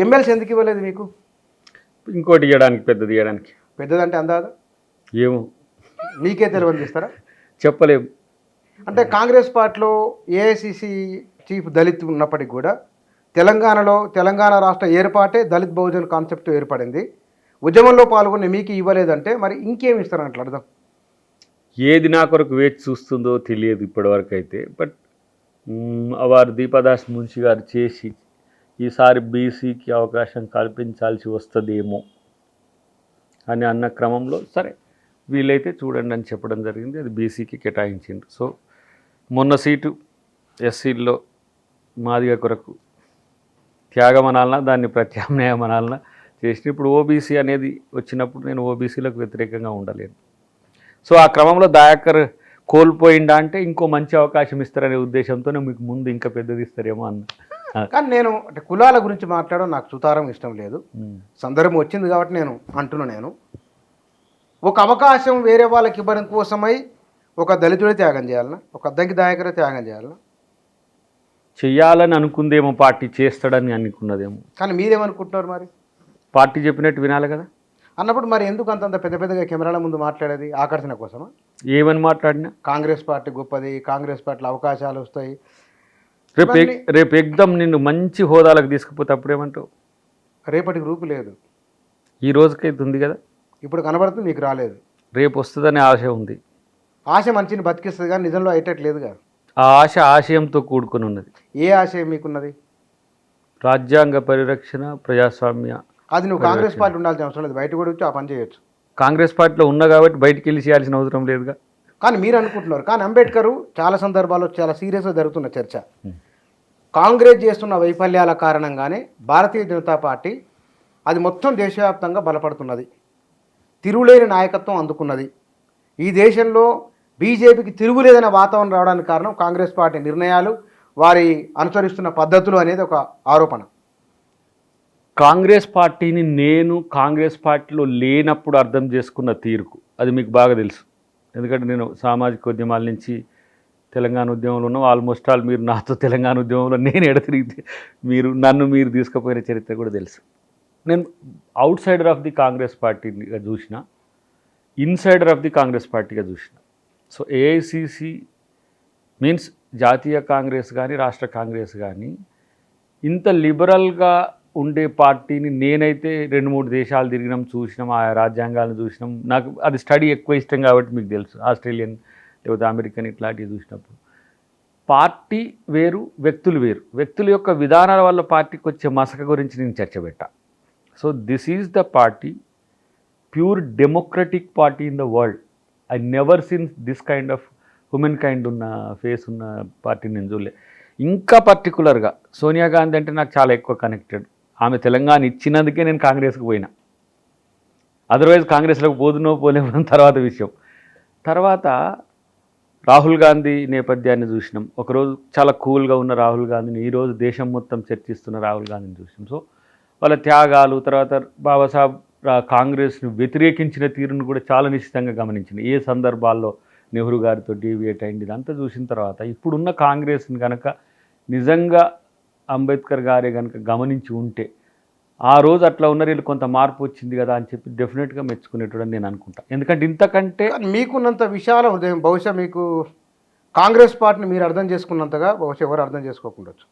MLC ఎందుకు ఇవ్వలేదు మీకు? ఇంకోటి ఇవ్వడానికి, పెద్దది ఇవ్వడానికి. పెద్దదంటే అందాదా? ఏమో మీకే తెలియదు ఇస్తారా? చెప్పలేము. అంటే కాంగ్రెస్ పార్టీలో ఏఐసిసి చీఫ్ దళిత్ ఉన్నప్పటికీ కూడా తెలంగాణలో తెలంగాణ రాష్ట్ర ఏర్పాటే దళిత్ బహుజన్ కాన్సెప్ట్ ఏర్పడింది. ఉద్యమంలో పాల్గొని మీకు ఇవ్వలేదంటే మరి ఇంకేమి ఇస్తారని అర్థం? ఏది నా కొరకు వేచి చూస్తుందో తెలియదు ఇప్పటివరకు అయితే. బట్ వారు దీపదాస్ మున్షి గారు చేసి ఈసారి బీసీకి అవకాశం కల్పించాల్సి వస్తుందేమో అని అన్న క్రమంలో సరే వీలైతే చూడండి అని చెప్పడం జరిగింది. అది బీసీకి కేటాయించింది. సో మొన్న సీటు ఎస్సీల్లో మాదిగ కొరకు త్యాగం అనాలన్నా, దాన్ని ప్రత్యామ్నాయం అనాలన్నా చేసిన. ఇప్పుడు ఓబీసీ అనేది వచ్చినప్పుడు నేను ఓబీసీలకు వ్యతిరేకంగా ఉండలేను. సో ఆ క్రమంలో దయాకర్ కోల్పోయిందా అంటే ఇంకో మంచి అవకాశం ఇస్తారనే ఉద్దేశంతోనే మీకు ముందు ఇంకా పెద్దది ఇస్తారేమో అన్న. కానీ నేను అంటే కులాల గురించి మాట్లాడడం నాకు సుతారం ఇష్టం లేదు. సందర్భం వచ్చింది కాబట్టి నేను అంటున్నా. నేను ఒక అవకాశం వేరే వాళ్ళకి ఇవ్వడం కోసమై ఒక దళితుడే త్యాగం చేయాలన్నా, ఒక అద్దంకి దయాకరే త్యాగం చేయాలన్నా? చెయ్యాలని అనుకుందేమో, పార్టీ చేస్తాడని అనుకున్నదేమో. కానీ మీరేమనుకుంటున్నారు మరి? పార్టీ చెప్పినట్టు వినాలి కదా అన్నప్పుడు మరి ఎందుకు అంతంత పెద్ద పెద్దగా కెమెరాల ముందు మాట్లాడేది? ఆకర్షణ కోసమా? ఏమని మాట్లాడినా కాంగ్రెస్ పార్టీ గొప్పది, కాంగ్రెస్ పార్టీలో అవకాశాలు వస్తాయి. రేపు ఎగ్దం నిన్ను మంచి హోదాలకు తీసుకుపోతే అప్పుడేమంటావు? రేపటికి రూపు లేదు. ఈ రోజుకైతే ఉంది కదా, ఇప్పుడు కనబడుతుంది, మీకు రాలేదు. రేపు వస్తుందనే ఆశ ఉంది. ఆశ మనిషిని బతికిస్తుంది కానీ నిజంలో అయ్యేటట్లేదుగా. ఆ ఆశ ఆశయంతో కూడుకుని ఉన్నది. ఏ ఆశయం మీకున్నది? రాజ్యాంగ పరిరక్షణ, ప్రజాస్వామ్య. అది నువ్వు కాంగ్రెస్ పార్టీ ఉండాల్సిన అవసరం లేదు, బయట కూడా వచ్చి ఆ పని చేయొచ్చు. కాంగ్రెస్ పార్టీలో ఉన్నా కాబట్టి బయటికి వెళ్ళి చేయాల్సిన అవసరం లేదుగా. కానీ మీరు అనుకుంటున్నారు. కానీ అంబేద్కర్ చాలా సందర్భాల్లో చాలా సీరియస్గా జరుగుతున్న చర్చ, కాంగ్రెస్ చేస్తున్న వైఫల్యాల కారణంగానే భారతీయ జనతా పార్టీ అది మొత్తం దేశవ్యాప్తంగా బలపడుతున్నది, తిరుగులేని నాయకత్వం అందుకున్నది. ఈ దేశంలో బీజేపీకి తిరుగులేదనే వాతావరణం రావడానికి కారణం కాంగ్రెస్ పార్టీ నిర్ణయాలు, వారి అనుసరిస్తున్న పద్ధతులు అనేది ఒక ఆరోపణ. కాంగ్రెస్ పార్టీని నేను కాంగ్రెస్ పార్టీలో లేనప్పుడు అర్థం చేసుకున్న తీరుకు అది మీకు బాగా తెలుసు. ఎందుకంటే నేను సామాజిక ఉద్యమాల నుంచి తెలంగాణ ఉద్యమంలో ఉన్నాం. ఆల్మోస్ట్ ఆల్ మీరు నాతో తెలంగాణ ఉద్యమంలో నేను ఎడతిరిగితే మీరు తీసుకుపోయిన చరిత్ర కూడా తెలుసు. నేను out cider of the Congress పార్టీగా చూసిన, ఇన్సైడర్ ఆఫ్ ది కాంగ్రెస్ పార్టీగా చూసిన. సో ఏఐసిసి మీన్స్ జాతీయ కాంగ్రెస్ కానీ రాష్ట్ర కాంగ్రెస్ కానీ ఇంత లిబరల్గా ఉండే పార్టీని నేనైతే 2-3 దేశాలు తిరిగినాం, చూసినాం, ఆ రాజ్యాంగాలను చూసినాం. నాకు అది స్టడీ ఎక్కువ ఇష్టం కాబట్టి మీకు తెలుసు. ఆస్ట్రేలియన్ లేకపోతే అమెరికన్ ఇట్లాంటివి చూసినప్పుడు పార్టీ వేరు, వ్యక్తులు వేరు. వ్యక్తుల యొక్క విధానాల వల్ల పార్టీకి వచ్చే మసక గురించి నేను చర్చ పెట్టా. So this is the party, pure democratic party in the world. I never seen this kind of human kind ఉన్న ఫేస్ ఉన్న పార్టీని నేను చూడలే. ఇంకా పర్టికులర్గా సోనియా గాంధీ అంటే నాకు చాలా ఎక్కువ కనెక్టెడ్. ఆమె తెలంగాణ ఇచ్చినందుకే నేను కాంగ్రెస్కి పోయినా. అదర్వైజ్ కాంగ్రెస్లోకి పోలేమో తర్వాత విషయం. తర్వాత రాహుల్ గాంధీ నేపథ్యాన్ని చూసినాం. ఒకరోజు చాలా కూల్గా ఉన్న రాహుల్ గాంధీని, ఈరోజు దేశం మొత్తం చర్చిస్తున్న రాహుల్ గాంధీని చూసినాం. సో వాళ్ళ త్యాగాలు, తర్వాత బాబాసాహెబ్ కాంగ్రెస్ను వ్యతిరేకించిన తీరును కూడా చాలా నిశ్చితంగా గమనించింది. ఏ సందర్భాల్లో నెహ్రూ గారితో డీవియేట్ అయింది ఇదంతా చూసిన తర్వాత ఇప్పుడున్న కాంగ్రెస్ని కనుక నిజంగా అంబేద్కర్ గారే కనుక గమనించి ఉంటే ఆ రోజు అట్లా ఉన్న వీళ్ళు కొంత మార్పు వచ్చింది కదా అని చెప్పి డెఫినెట్గా మెచ్చుకునేటోడని నేను అనుకుంటా. ఎందుకంటే ఇంతకంటే మీకున్నంత విశాల హృదయం బహుశా మీకు కాంగ్రెస్ పార్టీని మీరు అర్థం చేసుకున్నంతగా బహుశా ఎవరు అర్థం చేసుకోకుండొచ్చు.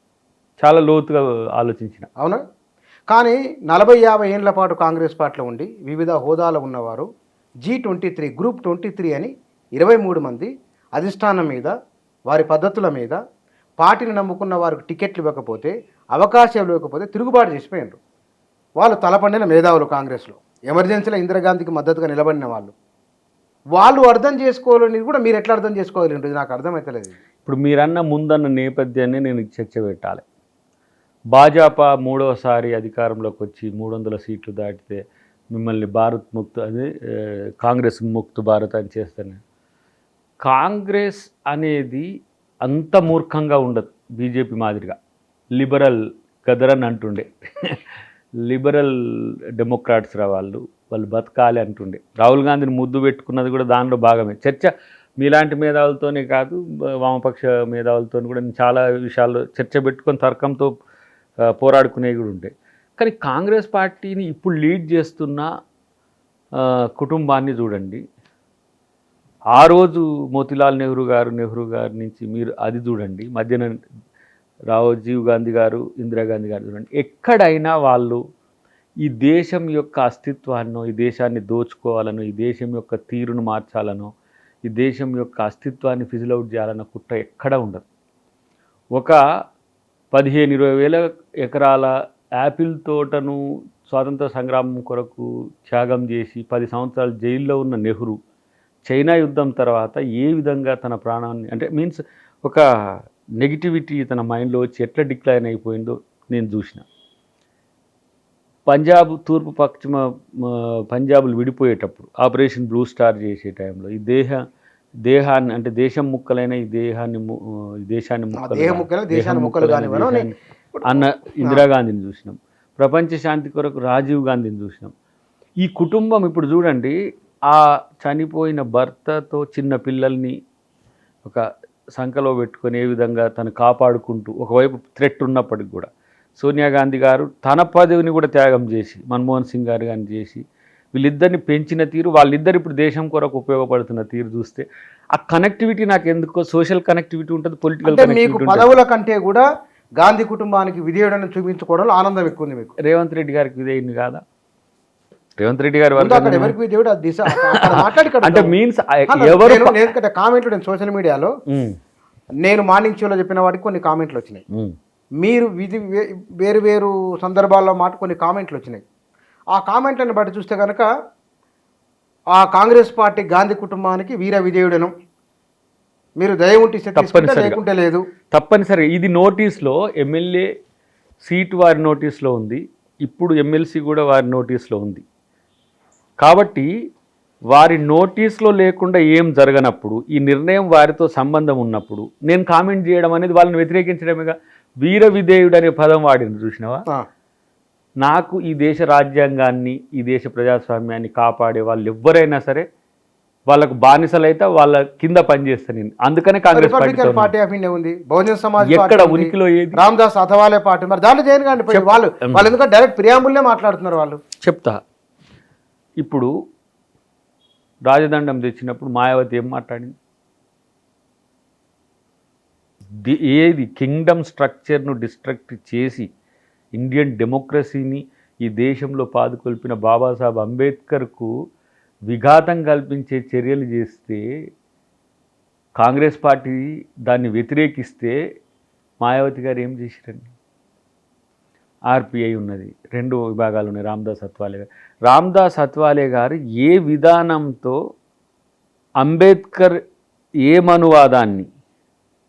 చాలా లోతుగా ఆలోచించిన. అవునా? కానీ 40-50 ఏళ్ల పాటు కాంగ్రెస్ పార్టీలో ఉండి వివిధ హోదాలో ఉన్నవారు G23 గ్రూప్ 23 అని 23 మంది అధిష్టానం మీద, వారి పద్ధతుల మీద, పార్టీని నమ్ముకున్న వారికి టికెట్లు ఇవ్వకపోతే, అవకాశాలు ఇవ్వకపోతే తిరుగుబాటు చేసిపోయినారు. వాళ్ళు తలపండిన మేధావులు కాంగ్రెస్లో, ఎమర్జెన్సీలో ఇందిరాగాంధీకి మద్దతుగా నిలబడిన వాళ్ళు అర్థం చేసుకోవాలని కూడా మీరు ఎట్లా అర్థం చేసుకోవాలి నాకు అర్థమవుతలేదు. ఇప్పుడు మీరన్న ముందన్న నేపథ్యాన్ని నేను చర్చ పెట్టాలి. భాజపా 3వసారి అధికారంలోకి వచ్చి 300 సీట్లు దాటితే మిమ్మల్ని భారత్ ముక్త్ అదే కాంగ్రెస్ ముక్త్ భారత్ అని చేస్తాను. కాంగ్రెస్ అనేది అంత మూర్ఖంగా ఉండదు బీజేపీ మాదిరిగా. లిబరల్ గదరని అంటుండే, లిబరల్ డెమోక్రాట్స్ వాళ్ళు బతకాలి అంటుండే. రాహుల్ గాంధీని ముద్దు పెట్టుకున్నది కూడా దానిలో భాగమే. చర్చ మీలాంటి మేధావులతోనే కాదు, వామపక్ష మేధావులతో కూడా చాలా విషయాల్లో చర్చ పెట్టుకొని తర్కంతో పోరాడుకునేవి కూడా ఉంటాయి. కానీ కాంగ్రెస్ పార్టీని ఇప్పుడు లీడ్ చేస్తున్న కుటుంబాన్ని చూడండి. ఆ రోజు మోతీలాల్ నెహ్రూ గారి నుంచి మీరు అది చూడండి, మధ్యన రాజీవ్ గాంధీ గారు, ఇందిరాగాంధీ గారు చూడండి. ఎక్కడైనా వాళ్ళు ఈ దేశం యొక్క అస్తిత్వాన్నో, ఈ దేశాన్ని దోచుకోవాలనో, ఈ దేశం యొక్క తీరును మార్చాలనో, ఈ దేశం యొక్క అస్తిత్వాన్ని ఫిజిల్ అవుట్ చేయాలన్న కుట్ర ఎక్కడా ఉండదు. ఒక 15-20 వేల ఎకరాల యాపిల్ తోటను స్వాతంత్ర సంగ్రామం కొరకు త్యాగం చేసి 10 సంవత్సరాలు జైల్లో ఉన్న నెహ్రూ చైనా యుద్ధం తర్వాత ఏ విధంగా తన ప్రాణాన్ని, అంటే మీన్స్ ఒక నెగిటివిటీ తన మైండ్లో వచ్చి ఎట్లా డిక్లైన్ అయిపోయిందో నేను చూసిన. పంజాబ్ తూర్పు పశ్చిమ పంజాబులు విడిపోయేటప్పుడు ఆపరేషన్ బ్లూ స్టార్ చేసే టైంలో ఈ దేహాన్ని అంటే దేశం ముక్కలైన ఈ దేశాన్ని ముక్కలు అన్న ఇందిరాగాంధీని చూసినాం. ప్రపంచ శాంతి కొరకు రాజీవ్ గాంధీని చూసినాం. ఈ కుటుంబం ఇప్పుడు చూడండి, ఆ చనిపోయిన భర్తతో చిన్న పిల్లల్ని ఒక సంఖలో పెట్టుకొని ఏ విధంగా తను కాపాడుకుంటూ, ఒకవైపు థ్రెట్ ఉన్నప్పటికి కూడా సోనియా గాంధీ గారు తన పదవిని కూడా త్యాగం చేసి, మన్మోహన్ సింగ్ గారు కానీ చేసి వీళ్ళిద్దరిని పెంచిన తీరు, వాళ్ళిద్దరు ఇప్పుడు దేశం కొరకు ఉపయోగపడుతున్న తీరు చూస్తే ఆ కనెక్టివిటీ నాకు ఎందుకో సోషల్ కనెక్టివిటీ ఉంటుంది, పొలిటికల్ మీకు పదవుల కంటే కూడా గాంధీ కుటుంబానికి విధేయుడని చూపించుకోవడంలో ఆనందం ఎక్కువ ఉంది మీకు. రేవంత్ రెడ్డి గారికి విధేయుని కాదా? రేవంత్ రెడ్డి గారి అంటే మీన్స్ ఎవరు కామెంట్లు నేను సోషల్ మీడియాలో నేను మార్నింగ్ షోలో చెప్పిన వాటికి కొన్ని కామెంట్లు వచ్చినాయి, మీరు వేరు వేరు సందర్భాల్లో మాట కొన్ని కామెంట్లు వచ్చినాయి. ఆ కామెంట్లను బట్టి చూస్తే కనుక ఆ కాంగ్రెస్ పార్టీ గాంధీ కుటుంబానికి వీర విధేయుడను, మీరు దయ ఉంటే లేకుంటే లేదు. తప్పనిసరి ఇది నోటీస్లో ఎమ్మెల్యే సీటు వారి నోటీస్లో ఉంది, ఇప్పుడు ఎమ్మెల్సీ కూడా వారి నోటీస్లో ఉంది. కాబట్టి వారి నోటీస్లో లేకుండా ఏం జరగనప్పుడు, ఈ నిర్ణయం వారితో సంబంధం ఉన్నప్పుడు నేను కామెంట్ చేయడం అనేది వాళ్ళని వ్యతిరేకించడమేగా. వీర విధేయుడు అనే పదం వాడిని చూసినావా? నాకు ఈ దేశ రాజ్యాంగాన్ని, ఈ దేశ ప్రజాస్వామ్యాన్ని కాపాడే వాళ్ళు ఎవరైనా సరే వాళ్ళకు బానిసలైతే వాళ్ళ కింద పనిచేస్తాను నేను. అందుకనే కాంగ్రెస్ పార్టీ ఆఫ్ ఇండియా ఉంది, బహుజన సమాజ్ ఎక్కడ ఉనికిలో ఏది, రామదాస్ అథవాలే పార్టీ, మరి దాంట్లో చేయను కానీ వాళ్ళు ఎందుకంటే డైరెక్ట్ ప్రియాంబుల్నే మాట్లాడుతున్నారు. వాళ్ళు చెప్తా, ఇప్పుడు రాజదండం తెచ్చినప్పుడు మాయావతి ఏం మాట్లాడింది? ఏది కింగ్డమ్ స్ట్రక్చర్ను డిస్ట్రక్ట్ చేసి ఇండియన్ డెమోక్రసీని ఈ దేశంలో పాదుకొల్పిన బాబాసాహెబ్ అంబేద్కర్కు విఘాతం కల్పించే చర్యలు చేస్తే కాంగ్రెస్ పార్టీ దాన్ని వ్యతిరేకిస్తే మాయావతి గారు ఏం చేశారండి? ఆర్పిఐ ఉన్నది, 2 విభాగాలు ఉన్నాయి, రామదాస్ అథవాలే గారు ఏ విధానంతో అంబేద్కర్ ఏ మనువాదాన్ని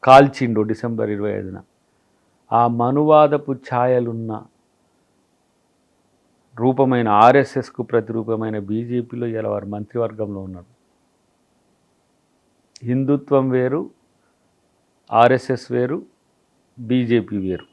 కాల్చిండో డిసెంబర్ 25న, ఆ మనువాదపు ఛాయలున్న రూపమైన ఆర్ఎస్ఎస్కు ప్రతిరూపమైన బీజేపీలో ఇలా వారు మంత్రివర్గంలో ఉన్నారు. హిందుత్వం వేరు, ఆర్ఎస్ఎస్ వేరు, బీజేపీ వేరు.